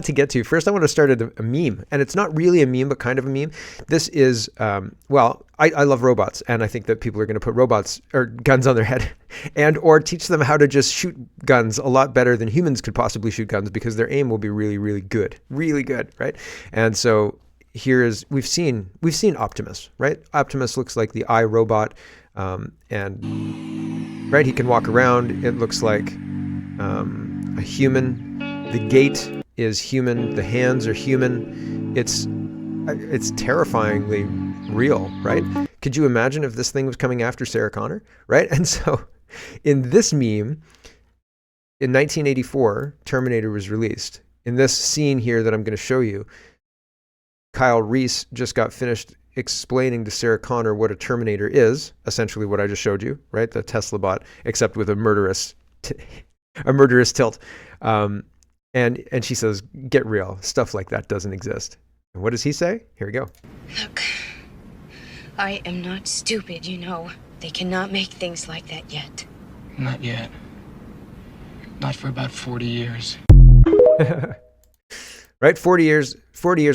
to get to. First, I want to start at a meme, and it's not really a meme, but kind of a meme. This is, I love robots, and I think that people are going to put robots or guns on their head, and or teach them how to just shoot guns a lot better than humans could possibly shoot guns, because their aim will be really, really good, right? And so we've seen Optimus, right? Optimus looks like the iRobot, and right, he can walk around. It looks like a human. The gate is human. The hands are human. It's terrifyingly real, right? Could you imagine if this thing was coming after Sarah Connor, right? And so in this meme, in 1984, Terminator was released. In this scene here that I'm going to show you, Kyle Reese just got finished explaining to Sarah Connor what a Terminator is, essentially what I just showed you, right? The Tesla bot, except with a murderous tilt. And she says, get real. Stuff like that doesn't exist. And what does he say? Here we go. Look, I am not stupid, you know. They cannot make things like that yet. Not yet. Not for about 40 years. Right? 40 years.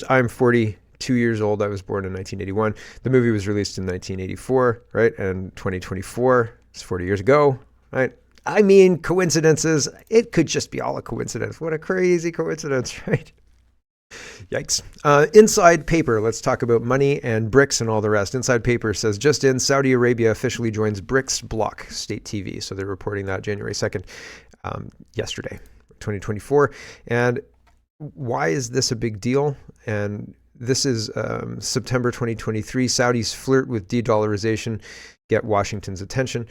I'm 42 years old. I was born in 1981. The movie was released in 1984, right? And 2024 is 40 years ago, right? I mean, coincidences. It could just be all a coincidence. What a crazy coincidence, right? Yikes. Inside Paper. Let's talk about money and BRICS and all the rest. Inside Paper says, just in, Saudi Arabia officially joins BRICS bloc, state TV. So they're reporting that January 2nd, yesterday, 2024. And why is this a big deal? And this is September 2023. Saudis flirt with de-dollarization, get Washington's attention.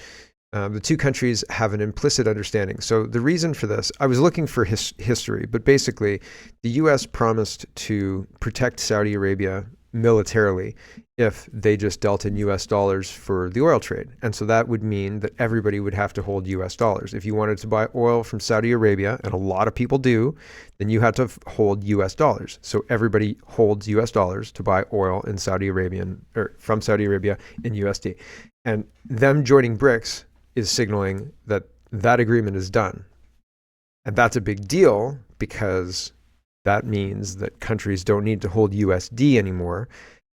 The two countries have an implicit understanding. So the reason for this, I was looking for history, but basically the U.S. promised to protect Saudi Arabia militarily if they just dealt in U.S. dollars for the oil trade. And so that would mean that everybody would have to hold U.S. dollars. If you wanted to buy oil from Saudi Arabia, and a lot of people do, then you had to hold U.S. dollars. So everybody holds U.S. dollars to buy oil in Saudi Arabian, or from Saudi Arabia in USD. And them joining BRICS is signaling that that agreement is done. And that's a big deal, because that means that countries don't need to hold USD anymore.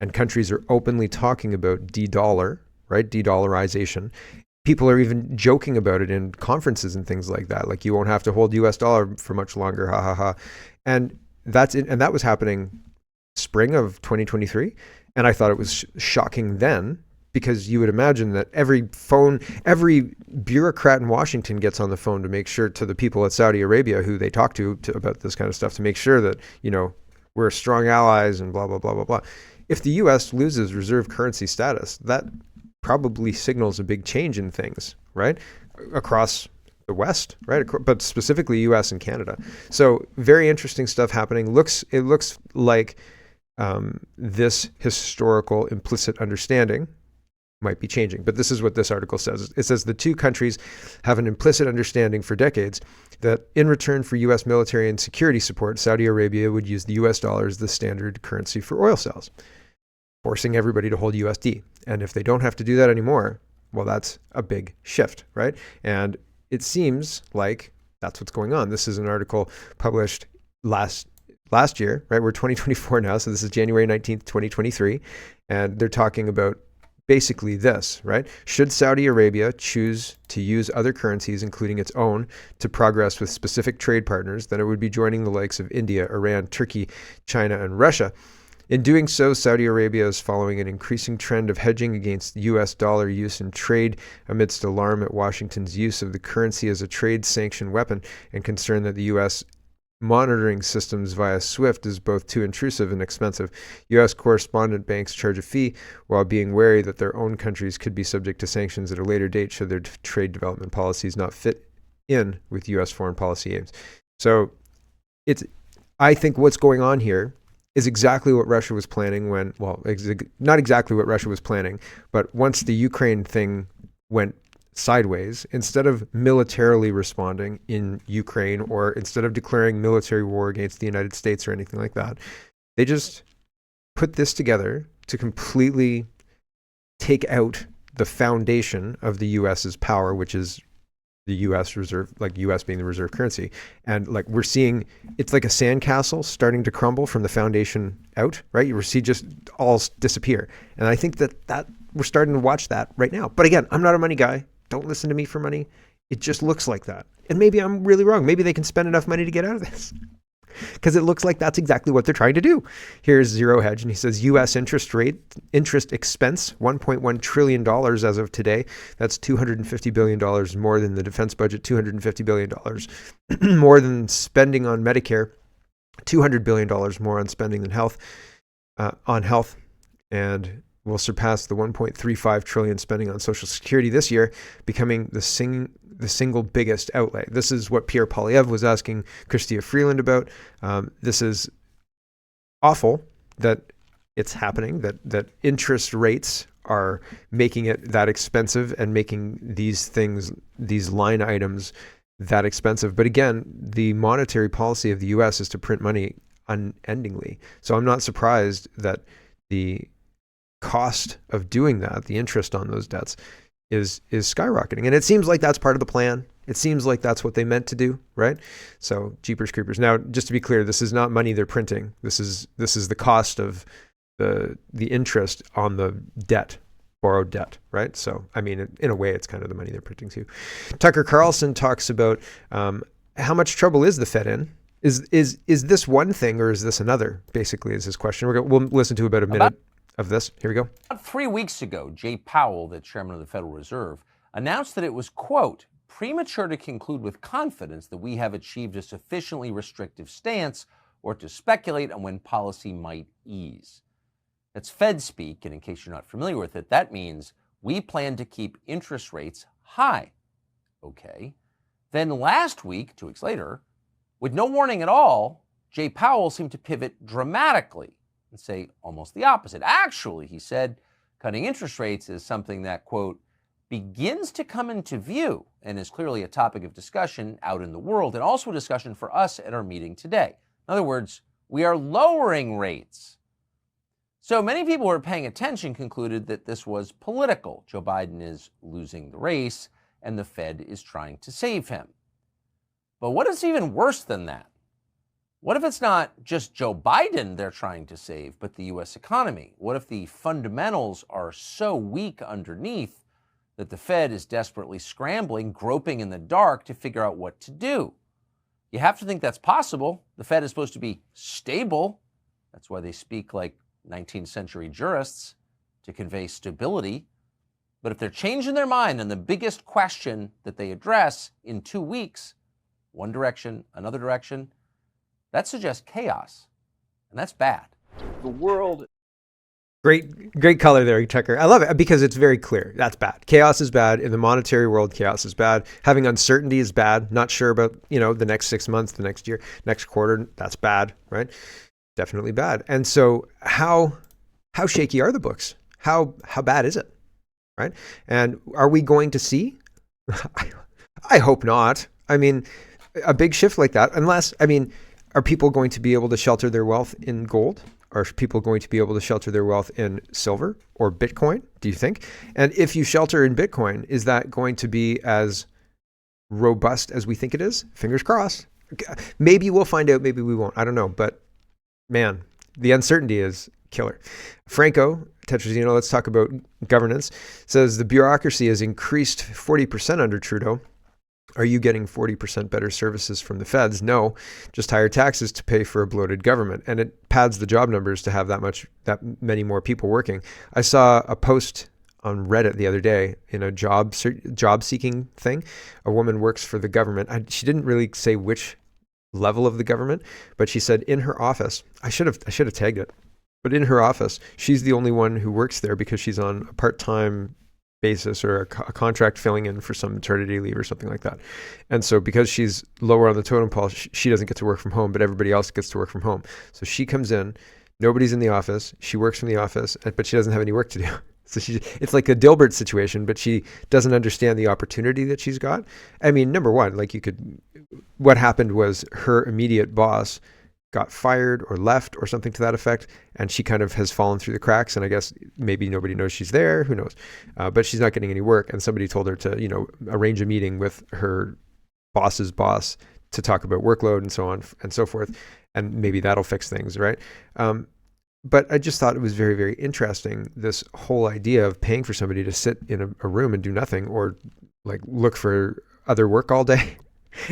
And countries are openly talking about de-dollar, right? De-dollarization. People are even joking about it in conferences and things like that. Like, you won't have to hold US dollar for much longer, ha ha ha. And that's it. And that was happening spring of 2023. And I thought it was shocking then, because you would imagine that every bureaucrat in Washington gets on the phone to make sure, to the people at Saudi Arabia who they talk to about this kind of stuff, to make sure that, you know, we're strong allies and blah, blah, blah, blah, blah. If the U.S. loses reserve currency status, that probably signals a big change in things, right? Across the West, right? But specifically U.S. and Canada. So very interesting stuff happening. It looks like this historical implicit understanding might be changing. But this is what this article says. It says the two countries have an implicit understanding for decades that in return for U.S. military and security support, Saudi Arabia would use the U.S. dollar as the standard currency for oil sales, forcing everybody to hold USD. And if they don't have to do that anymore, well, that's a big shift, right? And it seems like that's what's going on. This is an article published last year, right? We're 2024 now, so this is January 19th, 2023. And they're talking about basically this, right? Should Saudi Arabia choose to use other currencies, including its own, to progress with specific trade partners, then it would be joining the likes of India, Iran, Turkey, China, and Russia. In doing so, Saudi Arabia is following an increasing trend of hedging against U.S. dollar use in trade amidst alarm at Washington's use of the currency as a trade sanction weapon and concern that the U.S. monitoring systems via SWIFT is both too intrusive and expensive. U.S. correspondent banks charge a fee while being wary that their own countries could be subject to sanctions at a later date should their trade development policies not fit in with U.S. foreign policy aims. So I think what's going on here is exactly what Russia was planning not exactly what Russia was planning, but once the Ukraine thing went sideways, instead of militarily responding in Ukraine or instead of declaring military war against the United States or anything like that, they just put this together to completely take out the foundation of the US's power, which is the U.S. reserve, like U.S. being the reserve currency. And like we're seeing, it's like a sandcastle starting to crumble from the foundation out, right? You see just all disappear. And I think that we're starting to watch that right now. But again, I'm not a money guy. Don't listen to me for money. It just looks like that. And maybe I'm really wrong. Maybe they can spend enough money to get out of this. Because it looks like that's exactly what they're trying to do. Here's Zero Hedge, and he says U.S. interest expense, $1.1 trillion as of today. That's $250 billion more than the defense budget, $250 billion more than spending on Medicare, $200 billion more on spending than health, and will surpass the $1.35 trillion spending on Social Security this year, becoming the single biggest outlay. This is what Pierre Poilievre was asking Chrystia Freeland about. This is awful that it's happening, that interest rates are making it that expensive and making these things, these line items, that expensive. But again, the monetary policy of the U.S. is to print money unendingly. So I'm not surprised that the cost of doing that, the interest on those debts, is skyrocketing. And it seems like that's part of the plan. It seems like that's what they meant to do, right? So jeepers creepers. Now, just to be clear, this is not money they're printing. This is the cost of the interest on the debt, borrowed debt, right? So, I mean, in a way, it's kind of the money they're printing too. Tucker Carlson talks about how much trouble is the Fed in? Is this one thing or is this another? Basically, is his question. We'll listen to about a minute of this. Here we go. About 3 weeks ago, Jay Powell, the chairman of the Federal Reserve, announced that it was, quote, premature to conclude with confidence that we have achieved a sufficiently restrictive stance or to speculate on when policy might ease. That's Fed speak, and in case you're not familiar with it, that means we plan to keep interest rates high. Okay. Then last week, 2 weeks later, with no warning at all, Jay Powell seemed to pivot dramatically and say almost the opposite. Actually, he said, cutting interest rates is something that, quote, begins to come into view and is clearly a topic of discussion out in the world and also a discussion for us at our meeting today. In other words, we are lowering rates. So many people who are paying attention concluded that this was political. Joe Biden is losing the race and the Fed is trying to save him. But what is even worse than that? What if it's not just Joe Biden they're trying to save, but the U.S. economy? What if the fundamentals are so weak underneath that the Fed is desperately scrambling, groping in the dark to figure out what to do? You have to think that's possible. The Fed is supposed to be stable. That's why they speak like 19th century jurists, to convey stability. But if they're changing their mind on the biggest question that they address in 2 weeks, one direction, another direction, that suggests chaos, and that's bad. The world. Great color there, Tucker. I love it because it's very clear. That's bad. Chaos is bad. In the monetary world, chaos is bad. Having uncertainty is bad. Not sure about, the next 6 months, the next year, next quarter. That's bad, right? Definitely bad. And so how shaky are the books? How bad is it, right? And are we going to see? I hope not. I mean, a big shift like that, are people going to be able to shelter their wealth in gold? Are people going to be able to shelter their wealth in silver or Bitcoin, do you think? And if you shelter in Bitcoin, is that going to be as robust as we think it is? Fingers crossed. Maybe we'll find out, maybe we won't. I don't know. But man, the uncertainty is killer. Franco Tetrazzino, let's talk about governance, says the bureaucracy has increased 40% under Trudeau. Are you getting 40% better services from the feds? No, just higher taxes to pay for a bloated government. And it pads the job numbers to have that many more people working. I saw a post on Reddit the other day in a job seeking thing. A woman works for the government. She didn't really say which level of the government, but she said in her office, I should have tagged it, but in her office, she's the only one who works there because she's on a part-time basis or a contract filling in for some maternity leave or something like that. And so because she's lower on the totem pole, she doesn't get to work from home, but everybody else gets to work from home. So she comes in, nobody's in the office, she works from the office, but she doesn't have any work to do. So it's like a Dilbert situation, but she doesn't understand the opportunity that she's got. I mean, number one, what happened was her immediate boss got fired or left or something to that effect, and she kind of has fallen through the cracks, and I guess maybe nobody knows she's there, who knows, but she's not getting any work, and somebody told her to, arrange a meeting with her boss's boss to talk about workload and so on and so forth, and maybe that'll fix things, right? But I just thought it was very, very interesting, this whole idea of paying for somebody to sit in a room and do nothing, or like look for other work all day.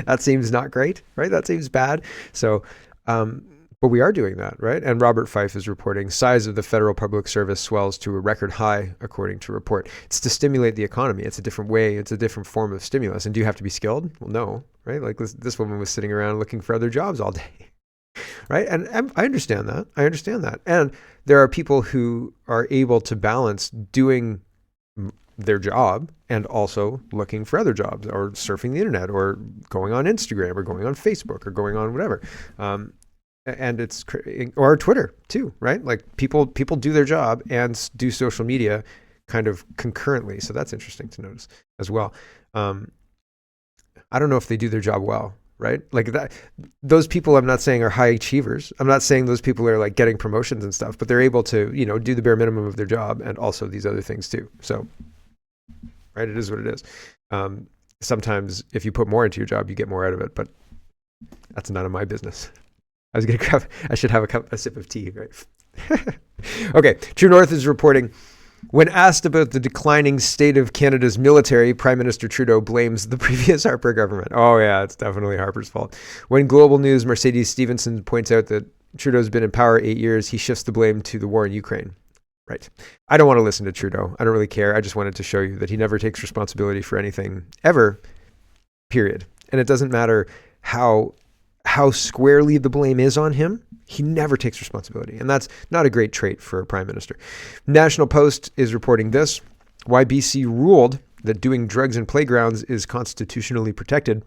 That seems not great, right? That seems bad. So, but we are doing that, right? And Robert Fife is reporting size of the federal public service swells to a record high, according to report. It's to stimulate the economy. It's a different way. It's a different form of stimulus. And do you have to be skilled? Well, no, right? Like this woman was sitting around looking for other jobs all day, right? And I understand that. I understand that. And there are people who are able to balance doing their job and also looking for other jobs, or surfing the internet, or going on Instagram, or going on Facebook, or going on whatever. And it's, or Twitter too, right? Like people do their job and do social media kind of concurrently. So that's interesting to notice as well. I don't know if they do their job well, right? Like that, those people I'm not saying are high achievers. I'm not saying those people are like getting promotions and stuff, but they're able to, do the bare minimum of their job and also these other things too. So, right, it is what it is. Sometimes if you put more into your job, you get more out of it, but that's none of my business. I should have a sip of tea, right? Okay, True North is reporting, when asked about the declining state of Canada's military, Prime Minister Trudeau blames the previous Harper government. Oh yeah, it's definitely Harper's fault. When Global News' Mercedes Stevenson points out that Trudeau's been in power 8 years, he shifts the blame to the war in Ukraine. Right. I don't want to listen to Trudeau. I don't really care. I just wanted to show you that he never takes responsibility for anything ever, period. And it doesn't matter how squarely the blame is on him. He never takes responsibility. And that's not a great trait for a prime minister. National Post is reporting this: why BC ruled that doing drugs in playgrounds is constitutionally protected.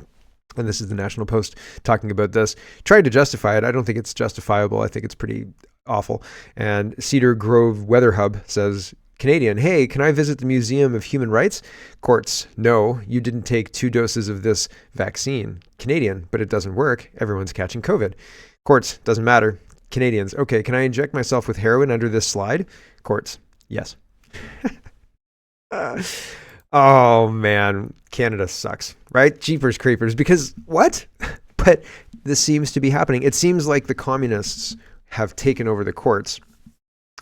And this is the National Post talking about this, trying to justify it. I don't think it's justifiable. I think it's pretty awful. And Cedar Grove Weather Hub says, Canadian, hey, can I visit the Museum of Human Rights? Courts, no, you didn't take 2 doses of this vaccine. Canadian, but it doesn't work. Everyone's catching COVID. Courts, doesn't matter. Canadians, okay, can I inject myself with heroin under this slide? Courts, yes. Oh man, Canada sucks, right? Jeepers creepers, because what? But this seems to be happening. It seems like the communists have taken over the courts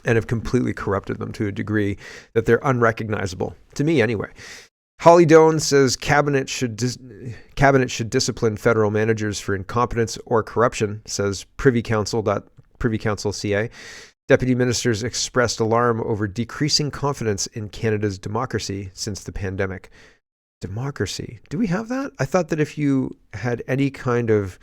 and have completely corrupted them to a degree that they're unrecognizable, to me anyway. Holly Doan says cabinet should discipline federal managers for incompetence or corruption, says Privy Council CA. Deputy ministers expressed alarm over decreasing confidence in Canada's democracy since the pandemic. Democracy. Do we have that? I thought that if you had any kind of,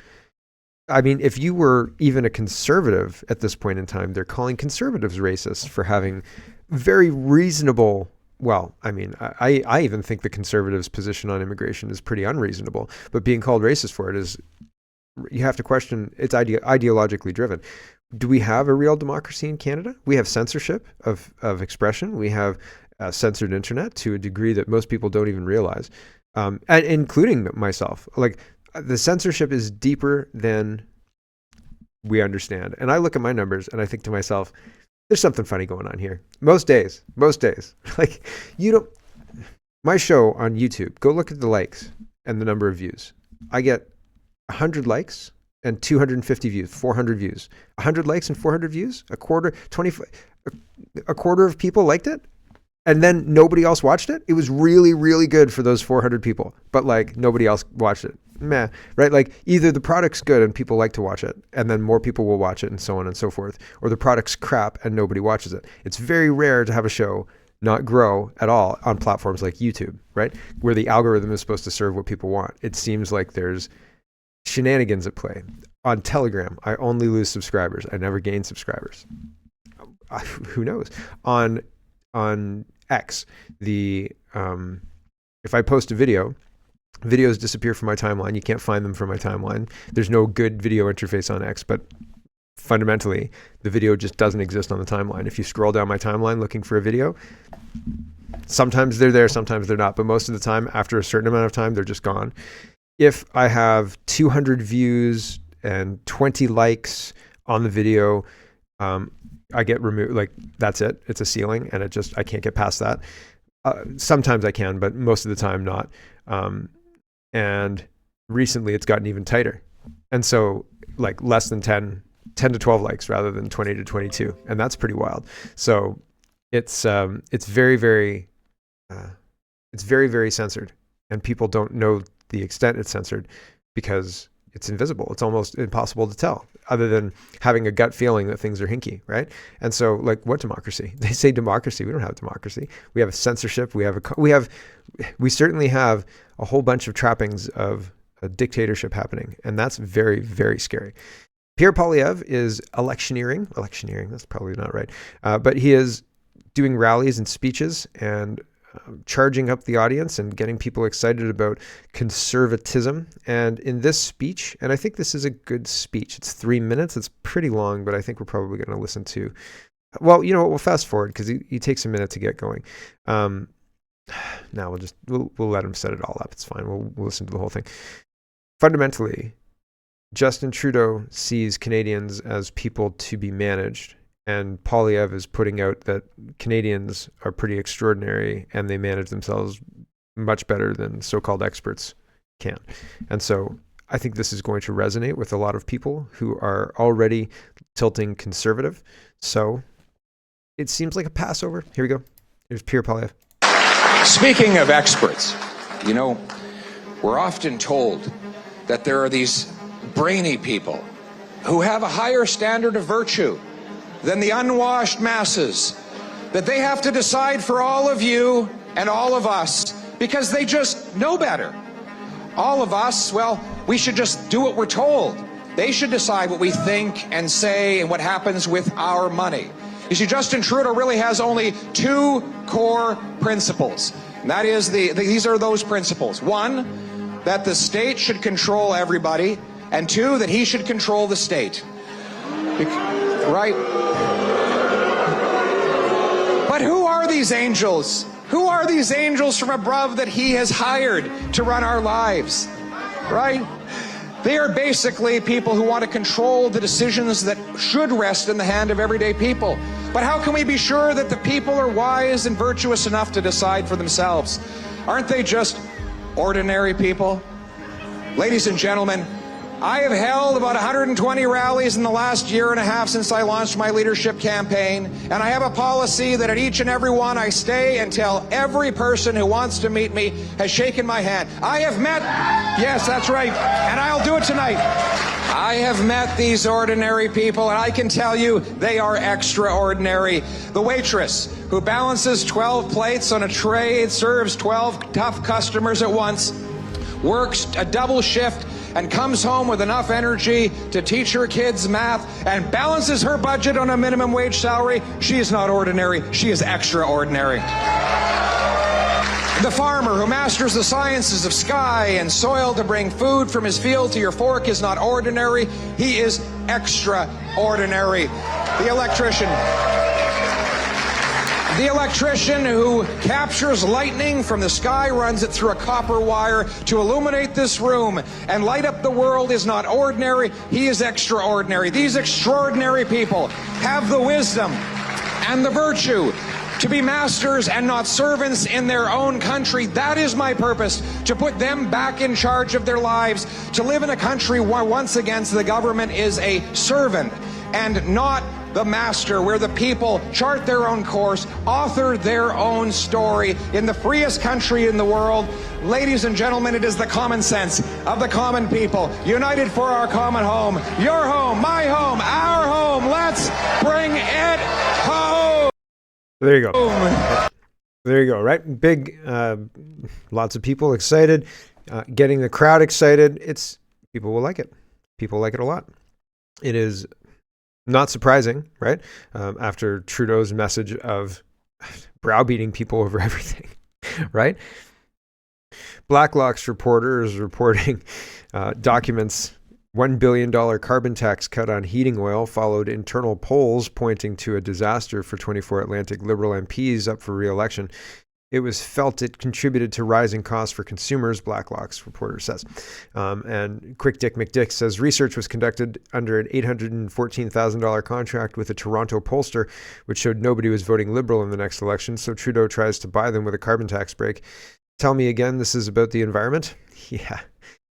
if you were even a conservative at this point in time, they're calling conservatives racist for having very reasonable, I even think the conservatives' position on immigration is pretty unreasonable, but being called racist for it is, you have to question, it's ideologically driven. Do we have a real democracy in Canada? We have censorship of expression. We have censored internet to a degree that most people don't even realize, and including myself. Like, the censorship is deeper than we understand. And I look at my numbers and I think to myself, there's something funny going on here. Most days, like, my show on YouTube, go look at the likes and the number of views. I get 100 likes and 250 views, 400 views. 100 likes and 400 views, a quarter of people liked it, and then nobody else watched it. It was really, really good for those 400 people, but like nobody else watched it. Meh, right? Like, either the product's good and people like to watch it, and then more people will watch it and so on and so forth, or the product's crap and nobody watches it. It's very rare to have a show not grow at all on platforms like YouTube, right? Where the algorithm is supposed to serve what people want. It seems like there's shenanigans at play. On Telegram, I only lose subscribers. I never gain subscribers. Who knows? On X, if I post a video, videos disappear from my timeline. You can't find them from my timeline. There's no good video interface on X, but fundamentally, the video just doesn't exist on the timeline. If you scroll down my timeline looking for a video, sometimes they're there, sometimes they're not, but most of the time, after a certain amount of time, they're just gone. If I have 200 views and 20 likes on the video, I get removed. Like, that's it. It's a ceiling, and I can't get past that. Sometimes I can, but most of the time not. And recently it's gotten even tighter. And so like less than 10 to 12 likes rather than 20 to 22. And that's pretty wild. So it's very, very, it's very, very censored, and people don't know the extent it's censored because it's invisible. It's almost impossible to tell, other than having a gut feeling that things are hinky, right? And so, like, what democracy? They say democracy. We don't have democracy. We have a censorship. We certainly have a whole bunch of trappings of a dictatorship happening, and that's very, very scary. Pierre Poilievre is electioneering. That's probably not right, but he is doing rallies and speeches and charging up the audience and getting people excited about conservatism. And in this speech, and I think this is a good speech, it's 3 minutes, it's pretty long, but I think we're probably going to listen to, well, you know what, we'll fast forward because he takes a minute to get going. Now we'll let him set it all up. It's fine. We'll listen to the whole thing. Fundamentally, Justin Trudeau sees Canadians as people to be managed, and Poilievre is putting out that Canadians are pretty extraordinary and they manage themselves much better than so-called experts can. And so I think this is going to resonate with a lot of people who are already tilting conservative. So it seems like a Passover. Here we go. Here's Pierre Poilievre. Speaking of experts, you know, we're often told that there are these brainy people who have a higher standard of virtue than the unwashed masses, that they have to decide for all of you and all of us because they just know better. All of us, well, we should just do what we're told. They should decide what we think and say and what happens with our money. You see, Justin Trudeau really has only two core principles. And that is, these are those principles. One, that the state should control everybody, and two, that he should control the state. Right? But who are these angels? Who are these angels from above that he has hired to run our lives? Right? They are basically people who want to control the decisions that should rest in the hand of everyday people. But how can we be sure that the people are wise and virtuous enough to decide for themselves? Aren't they just ordinary people? Ladies and gentlemen, I have held about 120 rallies in the last year and a half since I launched my leadership campaign, and I have a policy that at each and every one I stay until every person who wants to meet me has shaken my hand. I have met, yes, that's right, and I'll do it tonight. I have met these ordinary people, and I can tell you they are extraordinary. The waitress who balances 12 plates on a tray, serves 12 tough customers at once, works a double shift, and comes home with enough energy to teach her kids math and balances her budget on a minimum wage salary. She is not ordinary. She is extraordinary. The farmer who masters the sciences of sky and soil to bring food from his field to your fork is not ordinary. He is extraordinary. The electrician who captures lightning from the sky, runs it through a copper wire to illuminate this room and light up the world is not ordinary. He is extraordinary. These extraordinary people have the wisdom and the virtue to be masters and not servants in their own country. That is my purpose, to put them back in charge of their lives, to live in a country where once again the government is a servant and not the master, where the people chart their own course, author their own story in the freest country in the world. Ladies and gentlemen, it is the common sense of the common people, united for our common home. Your home, my home, our home. Let's bring it home. There you go. There you go, right? Big, lots of people excited, getting the crowd excited. People will like it. People like it a lot. It is not surprising, right? After Trudeau's message of browbeating people over everything, right? Blacklock's reporter is reporting documents $1 billion carbon tax cut on heating oil followed internal polls pointing to a disaster for 24 Atlantic Liberal MPs up for re-election. It was felt it contributed to rising costs for consumers, Blacklock's reporter says. And Quick Dick McDick says research was conducted under an $814,000 contract with a Toronto pollster, which showed nobody was voting Liberal in the next election, so Trudeau tries to buy them with a carbon tax break. Tell me again, this is about the environment? Yeah.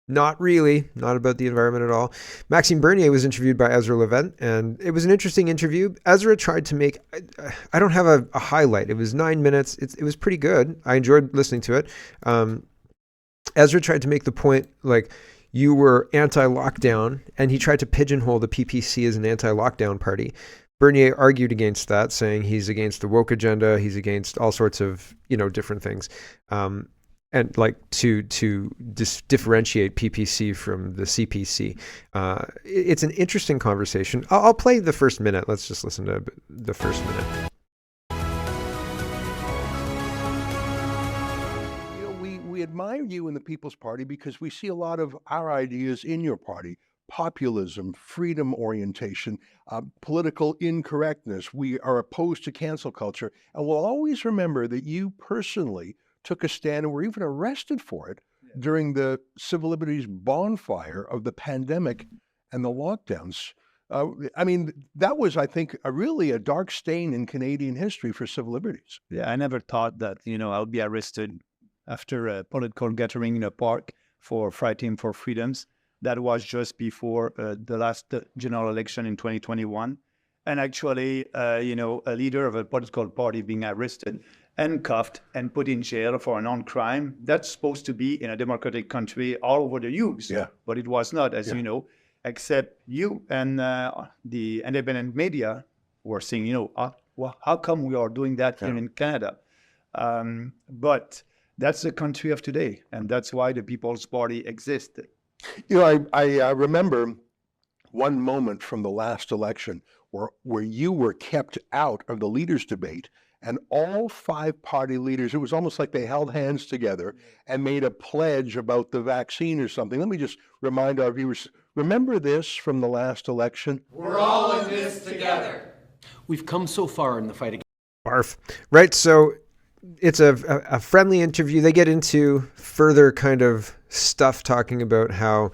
Not really. Not about the environment at all. Maxime Bernier was interviewed by Ezra Levant, and it was an interesting interview. Ezra tried to make, I don't have a highlight. It was 9 minutes. It was pretty good. I enjoyed listening to it. Ezra tried to make the point, like, you were anti-lockdown, and he tried to pigeonhole the PPC as an anti-lockdown party. Bernier argued against that, saying he's against the woke agenda, he's against all sorts of, different things. And like to differentiate PPC from the CPC. It's an interesting conversation. I'll play the first minute. Let's just listen to the first minute. We admire you in the People's Party because we see a lot of our ideas in your party. Populism, freedom orientation, political incorrectness. We are opposed to cancel culture. And we'll always remember that you personally took a stand and were even arrested for it during the civil liberties bonfire of the pandemic and the lockdowns. That was, I think, really a dark stain in Canadian history for civil liberties. Yeah, I never thought that, I'll be arrested after a political gathering in a park for fighting for freedoms. That was just before the last general election in 2021. And actually, a leader of a political party being arrested, handcuffed, and put in jail for a non-crime, that's supposed to be in a democratic country all over the news. Yeah. But it was not, as you know, except you and the independent media were saying, how come we are doing that here in Canada? But that's the country of today, and that's why the People's Party existed. I remember one moment from the last election where you were kept out of the leaders' debate, and all 5 party leaders, it was almost like they held hands together and made a pledge about the vaccine or something. Let me just remind our viewers, remember this from the last election? We're all in this together. We've come so far in the fight against Barf. Right, so it's a friendly interview. They get into further kind of stuff talking about how,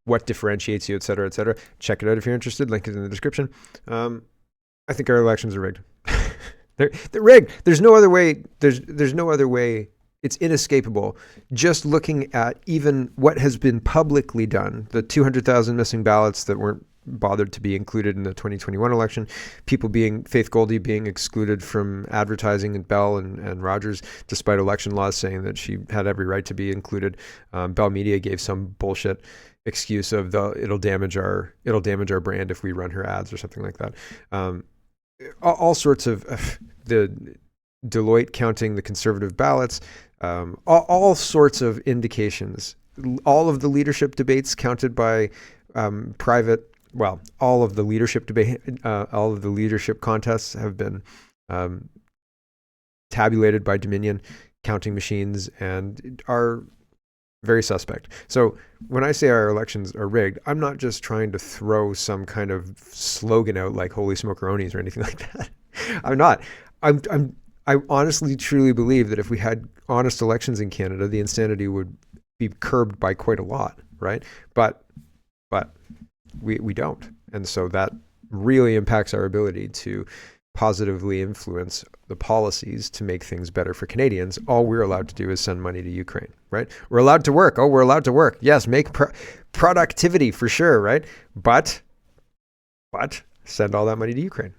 what differentiates you, et cetera, et cetera. Check it out if you're interested. Link is in the description. I think our elections are rigged. They're rigged. There's no other way. There's no other way. It's inescapable. Just looking at even what has been publicly done, the 200,000 missing ballots that weren't bothered to be included in the 2021 election, Faith Goldie being excluded from advertising at Bell and Rogers, despite election laws saying that she had every right to be included. Bell Media gave some bullshit excuse of it'll damage our brand if we run her ads or something like that. All sorts of the Deloitte counting the conservative ballots, all sorts of indications. All of the leadership debates counted by private. Well, all of the leadership contests have been tabulated by Dominion counting machines and are very suspect. So when I say our elections are rigged, I'm not just trying to throw some kind of slogan out like "Holy Smokeronis" or anything like that. I'm not. I honestly, truly believe that if we had honest elections in Canada, the insanity would be curbed by quite a lot, right? But we don't. And so that really impacts our ability to positively influence the policies to make things better for Canadians. All we're allowed to do is send money to Ukraine, right? We're allowed to work. Oh, we're allowed to work. Yes, make productivity for sure, right? But send all that money to Ukraine.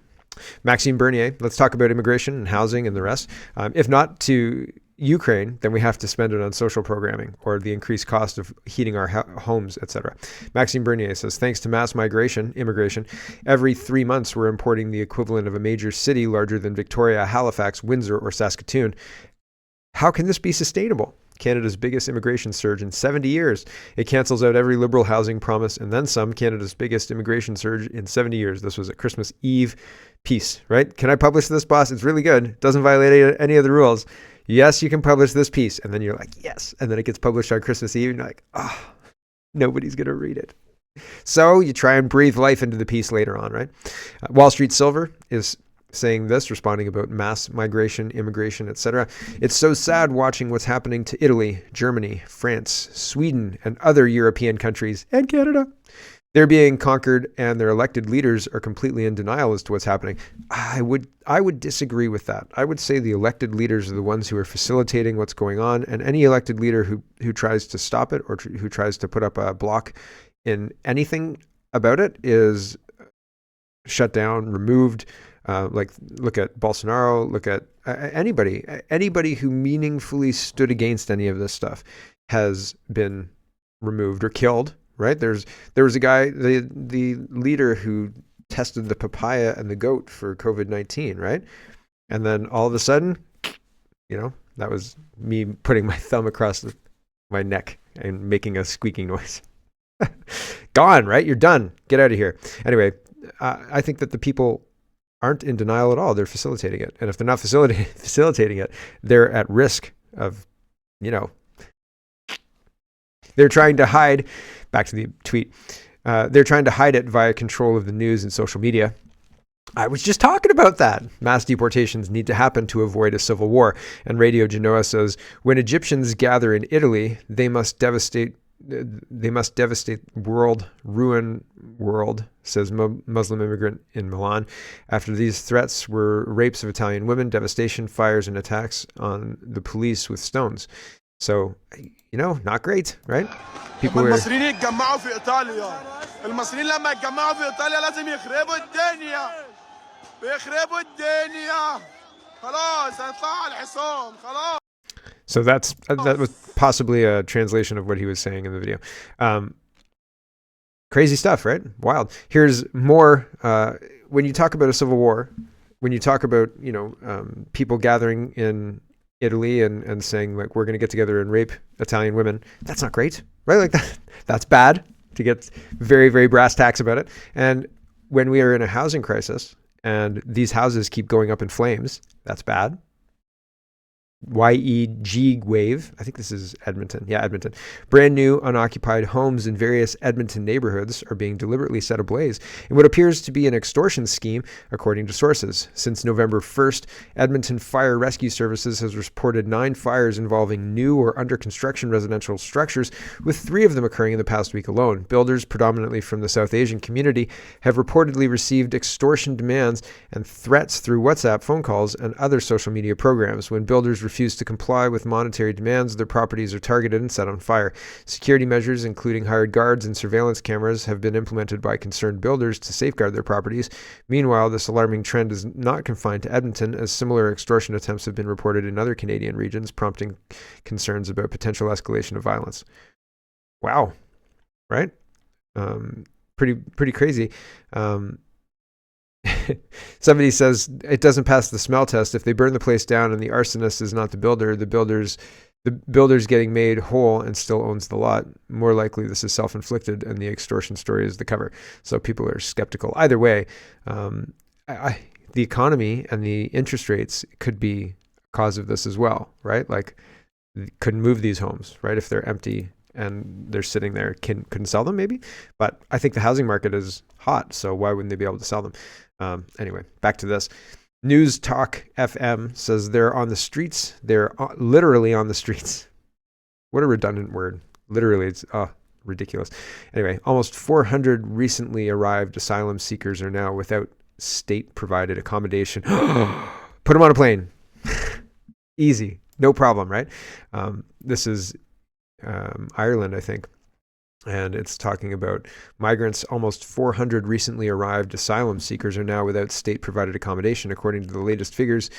Maxime Bernier, let's talk about immigration and housing and the rest. If not to Ukraine, then we have to spend it on social programming or the increased cost of heating our homes, etc. Maxime Bernier says, thanks to mass immigration, every 3 months we're importing the equivalent of a major city larger than Victoria, Halifax, Windsor, or Saskatoon. How can this be sustainable? Canada's biggest immigration surge in 70 years. It cancels out every Liberal housing promise and then some. Canada's biggest immigration surge in 70 years. This was a Christmas Eve piece, right? Can I publish this, boss? It's really good. Doesn't violate any of the rules. Yes, you can publish this piece. And then you're like, yes. And then it gets published on Christmas Eve. And you're like, nobody's going to read it. So you try and breathe life into the piece later on, right? Wall Street Silver is saying this, responding about mass migration, immigration, etc. It's so sad watching what's happening to Italy, Germany, France, Sweden, and other European countries, and Canada. They're being conquered, and their elected leaders are completely in denial as to what's happening. I would disagree with that. I would say the elected leaders are the ones who are facilitating what's going on, and any elected leader who tries to stop it or who tries to put up a block in anything about it is shut down, removed. Like, look at Bolsonaro, look at anybody who meaningfully stood against any of this stuff has been removed or killed, right? There was a guy, the leader who tested the papaya and the goat for COVID-19, right? And then all of a sudden, that was me putting my thumb across my neck and making a squeaking noise. Gone, right? You're done. Get out of here. Anyway, I think that the people aren't in denial at all. They're facilitating it. And if they're not facilitating it, they're at risk of, they're trying to hide, back to the tweet, they're trying to hide it via control of the news and social media. I was just talking about that. Mass deportations need to happen to avoid a civil war. And Radio Genoa says, when Egyptians gather in Italy, they must devastate world, ruin world, says Muslim immigrant in Milan. After these threats were rapes of Italian women, devastation, fires, and attacks on the police with stones. So, not great, right? People were... المصريين يتجمعوا في إيطاليا. المصريين لما يتجمعوا في إيطاليا لازم يخربوا الدنيا. بيخربوا الدنيا. خلاص هنطلع على الحصان. خلاص. So that was possibly a translation of what he was saying in the video. Crazy stuff, right? Wild. Here's more. When you talk about a civil war, when you talk about, people gathering in Italy and saying, like, we're going to get together and rape Italian women, that's not great, right? Like, that's bad, to get very, very brass tacks about it. And when we are in a housing crisis and these houses keep going up in flames, that's bad. YEG Wave, I think this is Edmonton. Yeah, Edmonton. Brand new unoccupied homes in various Edmonton neighborhoods are being deliberately set ablaze in what appears to be an extortion scheme, according to sources. Since November 1st, Edmonton Fire Rescue Services has reported 9 fires involving new or under construction residential structures, with 3 of them occurring in the past week alone. Builders, predominantly from the South Asian community, have reportedly received extortion demands and threats through WhatsApp phone calls and other social media programs. When builders refuse to comply with monetary demands, their properties are targeted and set on fire. Security measures, including hired guards and surveillance cameras, have been implemented by concerned builders to safeguard their properties. Meanwhile, this alarming trend is not confined to Edmonton, as similar extortion attempts have been reported in other Canadian regions, prompting concerns about potential escalation of violence. Wow. Right? Pretty crazy. Somebody says it doesn't pass the smell test. If they burn the place down and the arsonist is not the builder's getting made whole and still owns the lot. More likely this is self-inflicted and the extortion story is the cover. So people are skeptical. Either way, the economy and the interest rates could be a cause of this as well, right? Like, couldn't move these homes, right? If they're empty and they're sitting there, couldn't sell them maybe. But I think the housing market is hot, so why wouldn't they be able to sell them? Anyway, back to this. News Talk FM says they're on the streets. They're literally on the streets. What a redundant word. Literally, it's ridiculous. Anyway, almost 400 recently arrived asylum seekers are now without state-provided accommodation. Put them on a plane. Easy. No problem, right? This is Ireland, I think. And it's talking about migrants. Almost 400 recently arrived asylum seekers are now without state-provided accommodation, according to the latest figures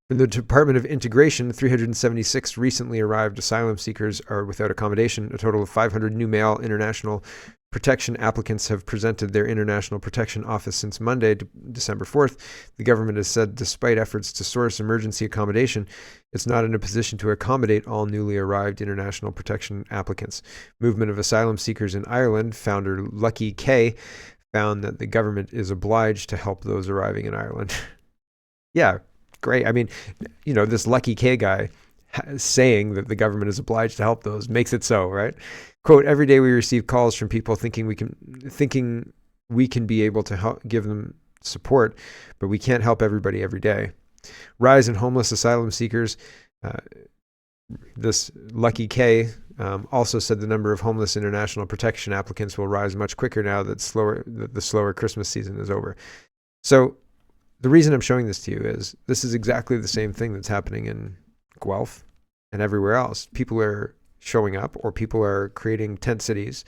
from the Department of Integration. 376 recently arrived asylum seekers are without accommodation. A total of 500 new male international protection applicants have presented their International Protection Office since Monday, December 4th. The government has said despite efforts to source emergency accommodation, it's not in a position to accommodate all newly arrived international protection applicants. Movement of Asylum Seekers in Ireland founder Lucky Kay found that the government is obliged to help those arriving in Ireland. Yeah, great. I mean, this Lucky Kay guy saying that the government is obliged to help those makes it so, right? Quote, every day we receive calls from people thinking we can be able to help give them support, but we can't help everybody every day. Rise in homeless asylum seekers. This Lucky K also said the number of homeless international protection applicants will rise much quicker now that the slower Christmas season is over. So the reason I'm showing this to you is this is exactly the same thing that's happening in Guelph and everywhere else. People are showing up, or people are creating tent cities.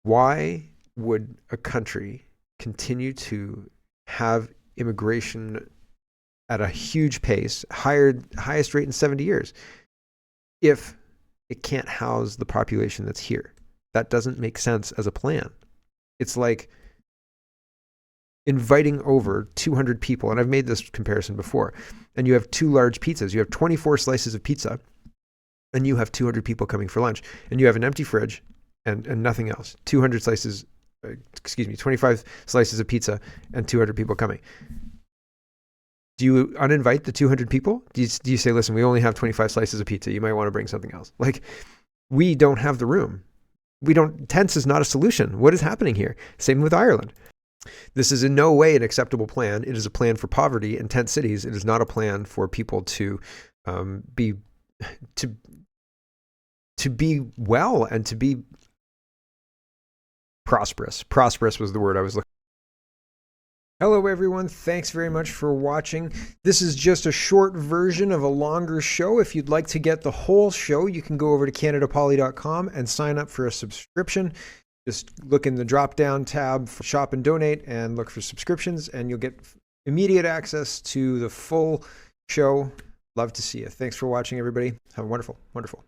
Why would a country continue to have immigration at a huge pace, highest rate in 70 years, if it can't house the population that's here? That doesn't make sense as a plan. It's like inviting over 200 people, and I've made this comparison before, and you have 2 large pizzas. You have 24 slices of pizza, and you have 200 people coming for lunch, and you have an empty fridge and nothing else. 25 slices of pizza and 200 people coming. Do you uninvite the 200 people? Do you say, listen, we only have 25 slices of pizza. You might want to bring something else. Like, we don't have the room. Tents is not a solution. What is happening here? Same with Ireland. This is in no way an acceptable plan. It is a plan for poverty in tent cities. It is not a plan for people to be well and to be prosperous. Prosperous was the word I was looking for. Hello, everyone. Thanks very much for watching. This is just a short version of a longer show. If you'd like to get the whole show, you can go over to CanadaPoly.com and sign up for a subscription. Just look in the drop-down tab for Shop and Donate and look for subscriptions, and you'll get immediate access to the full show. Love to see you. Thanks for watching, everybody. Have a wonderful, wonderful